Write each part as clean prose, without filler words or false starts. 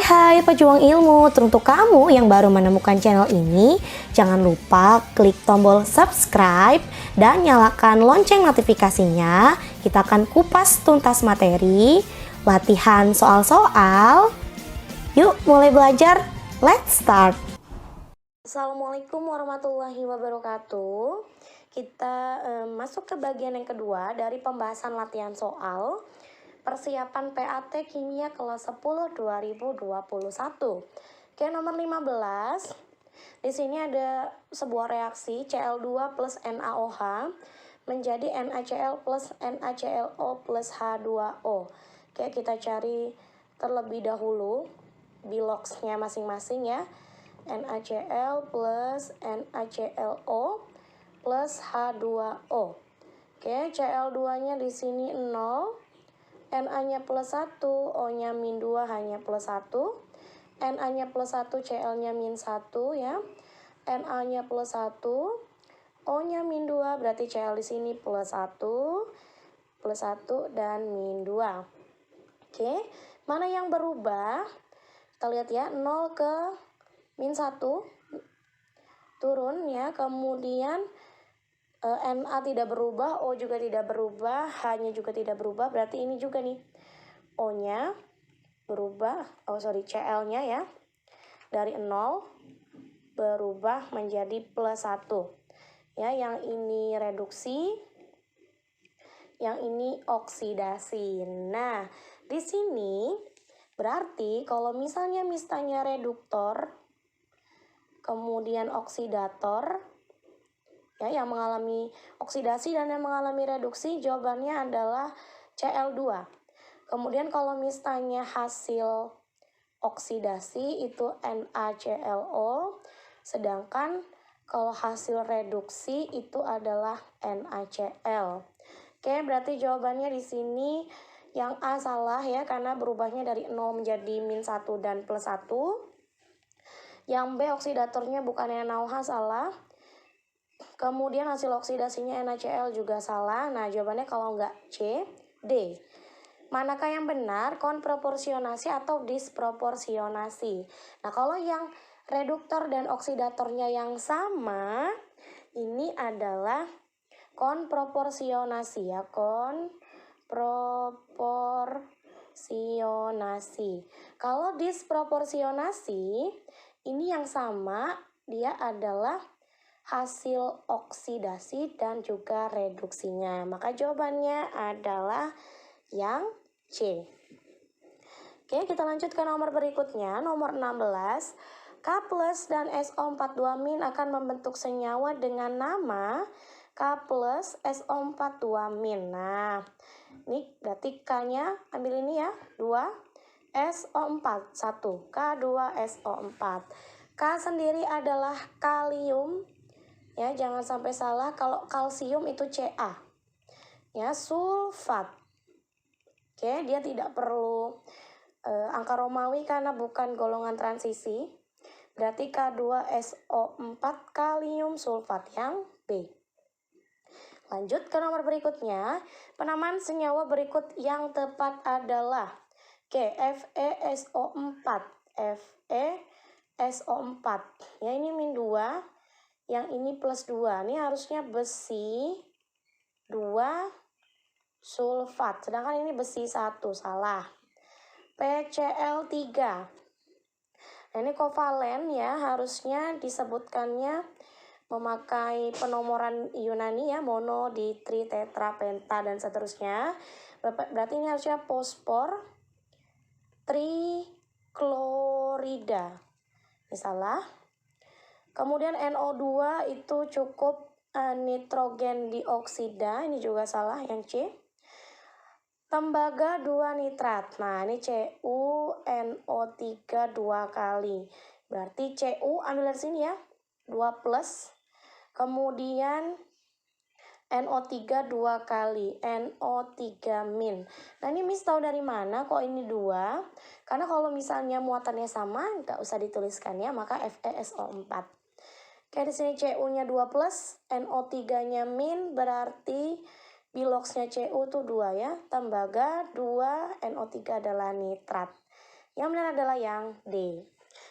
Hai pejuang ilmu, untuk kamu yang baru menemukan channel ini, jangan lupa klik tombol subscribe dan nyalakan lonceng notifikasinya. Kita akan kupas tuntas materi, latihan soal-soal. Yuk mulai belajar, let's start. Assalamualaikum warahmatullahi wabarakatuh. Kita masuk ke bagian yang kedua dari pembahasan latihan soal. Persiapan PAT Kimia kelas 10 2021. Oke, nomor 15. Di sini ada sebuah reaksi Cl2 plus NaOH menjadi NaCl plus NaClO plus H2O. Oke, kita cari terlebih dahulu biloxnya masing-masing ya. NaCl plus NaClO plus H2O. Oke, Cl2-nya di sini 0. Na-nya plus 1, O-nya min 2 hanya plus 1. Na-nya plus 1, Cl-nya min 1 ya. Na-nya plus 1, O-nya min 2, berarti Cl di sini plus 1 dan min 2. Oke, mana yang berubah? Kita lihat ya, 0 ke min 1 turun ya, kemudian Na tidak berubah, O juga tidak berubah, H-nya juga tidak berubah, berarti ini juga nih O-nya berubah, Cl-nya ya, dari 0 berubah menjadi plus 1 ya, yang ini reduksi, yang ini oksidasi. Nah, di sini berarti kalau misalnya reduktor, kemudian oksidator, ya, yang mengalami oksidasi dan yang mengalami reduksi, jawabannya adalah Cl2. Kemudian kalau misalnya hasil oksidasi itu NaClO, sedangkan kalau hasil reduksi itu adalah NaCl. Oke, berarti jawabannya di sini yang A salah ya, karena berubahnya dari 0 menjadi min 1 dan plus 1. Yang B, oksidatornya bukan NaOH, salah. Kemudian hasil oksidasinya NaCl juga salah. Nah, jawabannya kalau enggak C, D. Manakah yang benar? Konproporsionasi atau disproporsionasi? Nah, kalau yang reduktor dan oksidatornya yang sama, ini adalah konproporsionasi ya, konproporsionasi. Kalau disproporsionasi, ini yang sama, dia adalah hasil oksidasi dan juga reduksinya. Maka jawabannya adalah yang C. Oke, kita lanjut ke nomor berikutnya, nomor 16. K plus dan SO42- akan membentuk senyawa dengan nama K plus SO42-. Nah, ini berarti K-nya ambil ini ya, 2, SO4, 1, K2SO4. K sendiri adalah kalium. Ya, jangan sampai salah, kalau kalsium itu Ca. Ya, sulfat. Oke, dia tidak perlu angka Romawi karena bukan golongan transisi. Berarti K2SO4 kalium sulfat yang B. Lanjut ke nomor berikutnya. Penamaan senyawa berikut yang tepat adalah FeSO4. FeSO4. Ya, ini min 2. Yang ini plus 2, ini harusnya besi 2 sulfat, sedangkan ini besi 1, salah. PCl3. Nah, ini kovalen ya, harusnya disebutkannya memakai penomoran Yunani ya, mono, ditri, tetra, penta, dan seterusnya. Berarti ini harusnya fosfor triklorida. Ini salah. Kemudian NO2 itu cukup nitrogen dioksida, ini juga salah, yang C. Tembaga 2 nitrat, nah ini CuNO3 2 kali. Berarti Cu ambil dari sini ya, 2 plus. Kemudian NO3 2 kali, NO3 min. Nah, ini Miss tahu dari mana kok ini 2? Karena kalau misalnya muatannya sama, nggak usah dituliskan ya, maka FeSO4. Oke, di sini Cu-nya 2 plus, NO3-nya min, berarti biloxnya Cu itu 2 ya. Tembaga 2, NO3 adalah nitrat. Yang benar adalah yang D.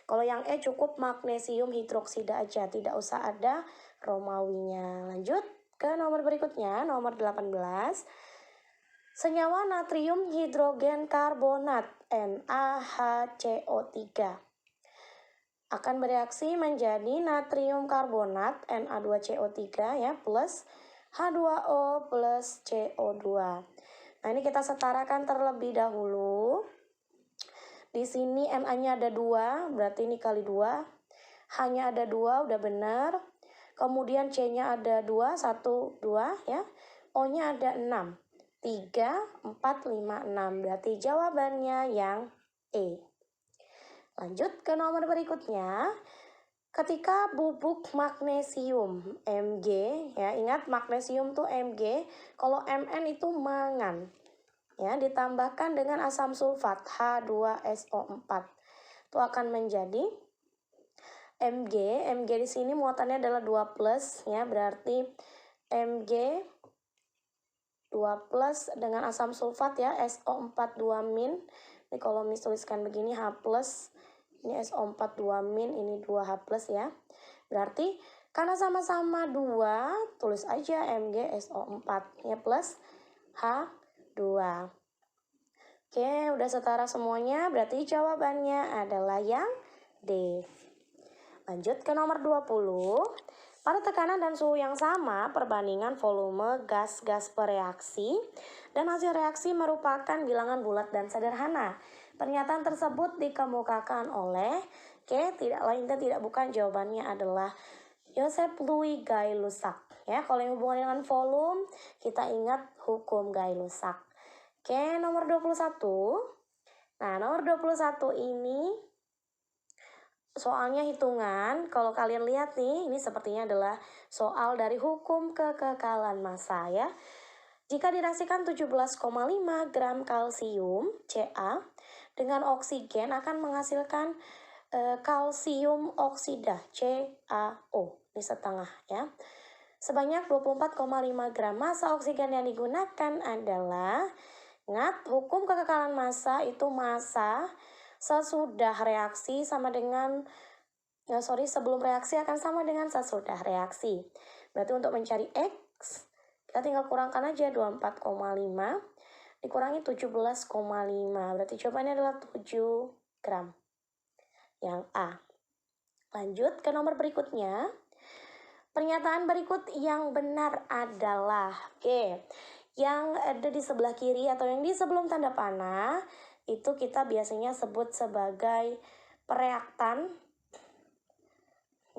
Kalau yang E cukup magnesium hidroksida aja, tidak usah ada Romawinya. Lanjut ke nomor berikutnya, nomor 18. Senyawa natrium hidrogen karbonat NaHCO3 akan bereaksi menjadi natrium karbonat Na2CO3 ya plus H2O plus CO2. Nah, ini kita setarakan terlebih dahulu. Di sini Na-nya ada 2, berarti ini kali 2. H-nya ada 2, udah benar. Kemudian C-nya ada 2, 1, 2 ya. O-nya ada 6. 3, 4, 5, 6. Berarti jawabannya yang E. Lanjut ke nomor berikutnya. Ketika bubuk magnesium Mg, ya ingat magnesium tuh Mg, kalau Mn itu mangan. Ya, ditambahkan dengan asam sulfat H2SO4. Itu akan menjadi Mg. Mg di sini muatannya adalah 2 plus ya, berarti Mg 2 plus dengan asam sulfat ya, SO4 2 min. Ini kalau tuliskan begini H plus, ini SO4 2 min, ini 2H plus ya. Berarti karena sama-sama 2, tulis aja MgSO4 ya plus H2. Oke, udah setara semuanya, berarti jawabannya adalah yang D. Lanjut ke nomor 20. Pada tekanan dan suhu yang sama, perbandingan volume gas-gas bereaksi dan hasil reaksi merupakan bilangan bulat dan sederhana. Pernyataan tersebut dikemukakan oleh, tidak lain dan tidak bukan, jawabannya adalah Joseph Louis Gay-Lussac. Ya, kalau yang hubungan dengan volume, kita ingat hukum Gay-Lussac. Oke, nomor 21. Nah, nomor 21 ini soalnya hitungan. Kalau kalian lihat nih, ini sepertinya adalah soal dari hukum kekekalan massa ya. Jika direaksikan 17,5 gram kalsium Ca dengan oksigen akan menghasilkan kalsium oksida CaO. Ini setengah ya. Sebanyak 24,5 gram. Massa oksigen yang digunakan adalah, ingat hukum kekekalan massa itu massa sesudah reaksi sama dengan, sebelum reaksi akan sama dengan sesudah reaksi. Berarti untuk mencari X, kita tinggal kurangkan aja 24,5 dikurangi 17,5. Berarti jawabannya adalah 7 gram. Yang A. Lanjut ke nomor berikutnya. Pernyataan berikut yang benar adalah, yang ada di sebelah kiri atau yang di sebelum tanda panah, itu kita biasanya sebut sebagai pereaktan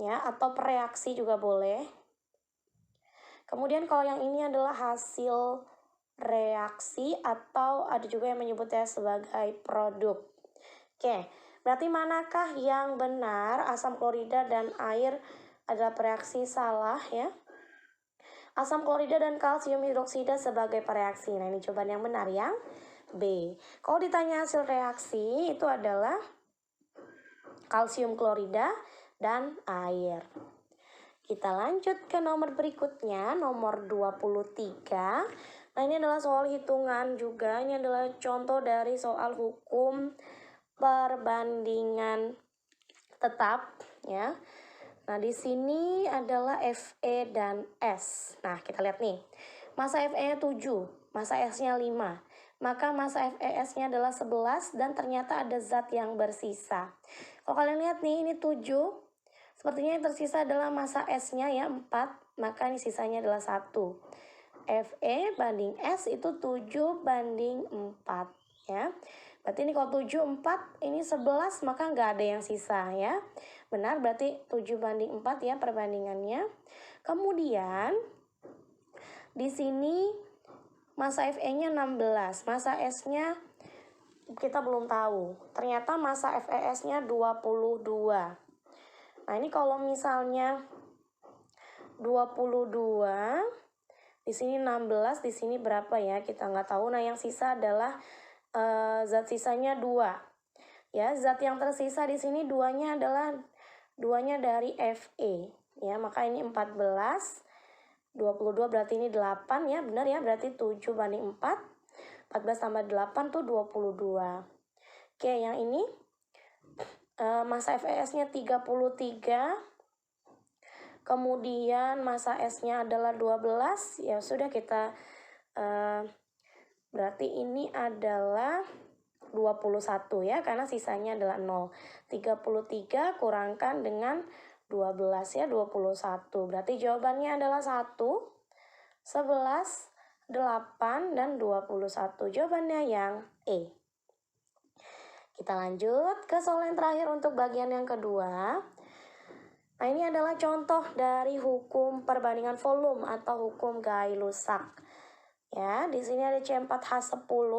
ya, atau pereaksi juga boleh. Kemudian kalau yang ini adalah hasil reaksi atau ada juga yang menyebutnya sebagai produk. Berarti manakah yang benar? Asam klorida dan air adalah pereaksi, salah ya. Asam klorida dan kalsium hidroksida sebagai pereaksi. Nah, ini jawaban yang benar yang B. Kalau ditanya hasil reaksi, itu adalah kalsium klorida dan air. Kita lanjut ke nomor berikutnya, nomor 23. Nah, ini adalah soal hitungan juga. Ini adalah contoh dari soal hukum perbandingan tetap ya. Nah, di sini adalah Fe dan S. Nah, kita lihat nih. Massa Fe-nya 7, massa S-nya 5. Maka massa FeS-nya adalah 11 dan ternyata ada zat yang bersisa. Kalau kalian lihat nih, ini 7. Sepertinya yang tersisa adalah massa S-nya ya 4, maka ini sisanya adalah 1. Fe banding S itu 7 banding 4 ya. Berarti ini kalau 7, 4, ini 11, maka nggak ada yang sisa ya. Benar, berarti 7 banding 4 ya perbandingannya. Kemudian di sini massa Fe-nya 16, massa S-nya kita belum tahu. Ternyata massa FeS-nya 22. Nah, ini kalau misalnya 22, di sini 16, di sini berapa ya? Kita nggak tahu. Nah, yang sisa adalah zat sisanya 2. Ya, zat yang tersisa di sini duanya dari Fe. Ya, maka ini 14. 22 berarti ini 8 ya, benar ya, berarti 7 banding 4. 14 tambah 8 tuh 22. Oke, yang ini massa FeS-nya 33. Kemudian massa S-nya adalah 12. Ya sudah, kita berarti ini adalah 21 ya, karena sisanya adalah 0. 33 kurangkan dengan 12 ya, 21. Berarti jawabannya adalah 1, 11, 8, dan 21. Jawabannya yang E. Kita lanjut ke soal yang terakhir untuk bagian yang kedua. Nah, ini adalah contoh dari hukum perbandingan volume atau hukum Gay-Lussac. Ya, di sini ada C4H10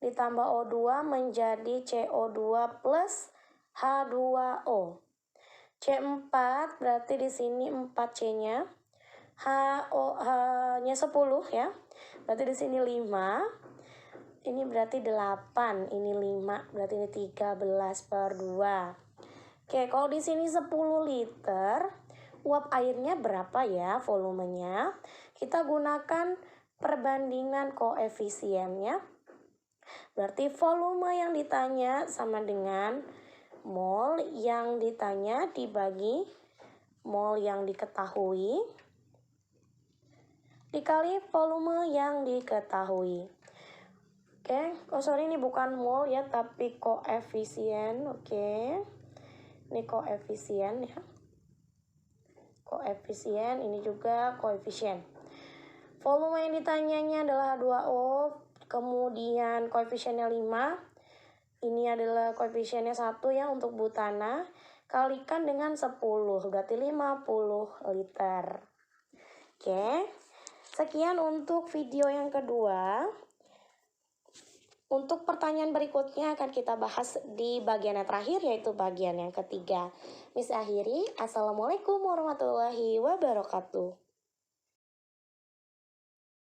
ditambah O2 menjadi CO2 plus H2O. C4 berarti di sini 4C-nya. H-nya 10 ya. Berarti di sini 5. Ini berarti 8, ini 5, berarti ini 13/2. Oke, kalau di sini 10 liter, uap airnya berapa ya volumenya? Kita gunakan perbandingan koefisiennya. Berarti volume yang ditanya sama dengan mol yang ditanya dibagi mol yang diketahui dikali volume yang diketahui. Oke, sorry, ini bukan mol ya, tapi koefisien. Oke, ini koefisien ya. Koefisien, ini juga koefisien. Volume yang ditanyanya adalah H2O, kemudian koefisiennya 5. Ini adalah koefisiennya 1 ya untuk butana. Kalikan dengan 10, berarti 50 liter. Oke, sekian untuk video yang kedua. Untuk pertanyaan berikutnya akan kita bahas di bagian yang terakhir, yaitu bagian yang ketiga. Miss akhiri, Assalamualaikum warahmatullahi wabarakatuh.